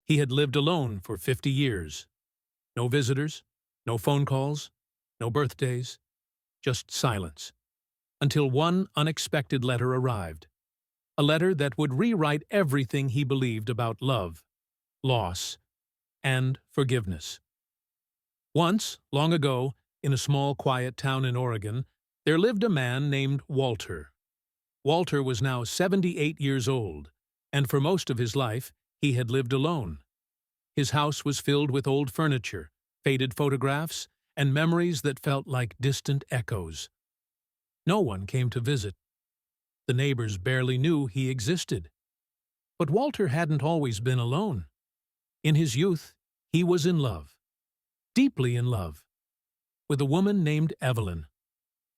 He had lived alone for 50 years. No visitors, no phone calls, no birthdays, just silence. Until one unexpected letter arrived. A letter that would rewrite everything he believed about love, loss, and forgiveness. Once, long ago, in a small, quiet town in Oregon, there lived a man named Walter. Walter was now 78 years old, and for most of his life, he had lived alone. His house was filled with old furniture, faded photographs, and memories that felt like distant echoes. No one came to visit. The neighbors barely knew he existed. But Walter hadn't always been alone. In his youth, he was in love, deeply in love, with a woman named Evelyn.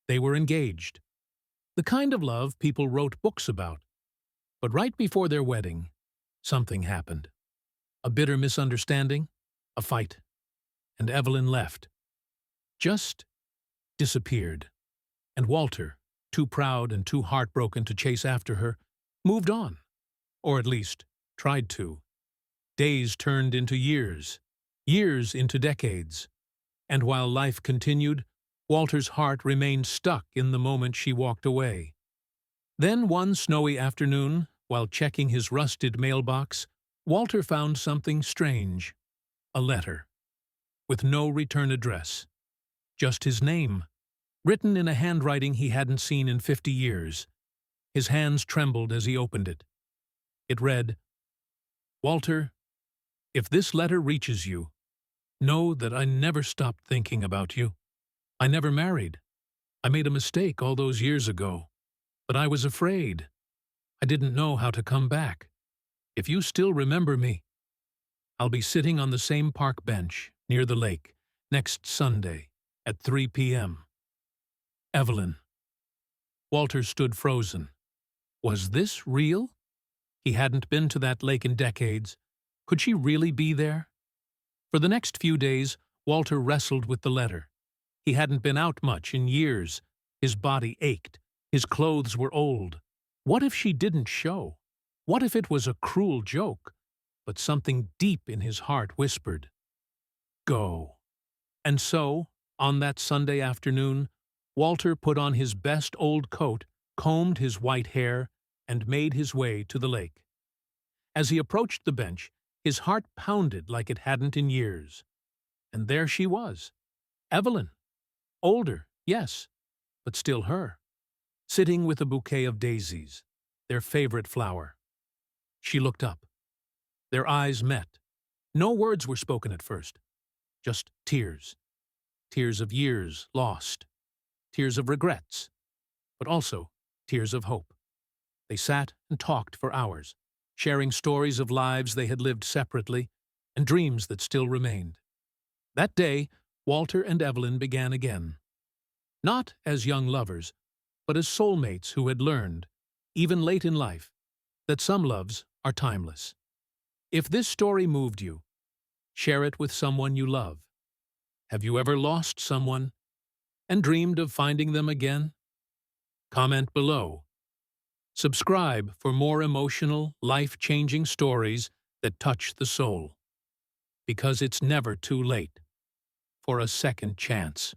They were engaged. The kind of love people wrote books about. But right before their wedding, something happened. A bitter misunderstanding, a fight, and Evelyn left. Just disappeared. And Walter, too proud and too heartbroken to chase after her, moved on, or at least tried to. Days turned into years, years into decades, and while life continued, Walter's heart remained stuck in the moment she walked away. Then one snowy afternoon, while checking his rusted mailbox, Walter found something strange. A letter. With no return address. Just his name, written in a handwriting he hadn't seen in 50 years. His hands trembled as he opened it. It read, "Walter, if this letter reaches you, know that I never stopped thinking about you. I never married. I made a mistake all those years ago, but I was afraid. I didn't know how to come back. If you still remember me, I'll be sitting on the same park bench near the lake next Sunday at 3 p.m. Evelyn." Walter stood frozen. Was this real? He hadn't been to that lake in decades. Could she really be there? For the next few days, Walter wrestled with the letter. He hadn't been out much in years. His body ached. His clothes were old. What if she didn't show? What if it was a cruel joke? But something deep in his heart whispered, "Go." And so, on that Sunday afternoon, Walter put on his best old coat, combed his white hair, and made his way to the lake. As he approached the bench, his heart pounded like it hadn't in years. And there she was, Evelyn. Older, yes, but still her. Sitting with a bouquet of daisies, their favorite flower. She looked up. Their eyes met. No words were spoken at first. Just tears. Tears of years lost. Tears of regrets. But also tears of hope. They sat and talked for hours, sharing stories of lives they had lived separately and dreams that still remained. That day, Walter and Evelyn began again. Not as young lovers, but as soulmates who had learned, even late in life, that some loves are timeless. If this story moved you, share it with someone you love. Have you ever lost someone and dreamed of finding them again? Comment below. Subscribe for more emotional, life-changing stories that touch the soul. Because it's never too late for a second chance.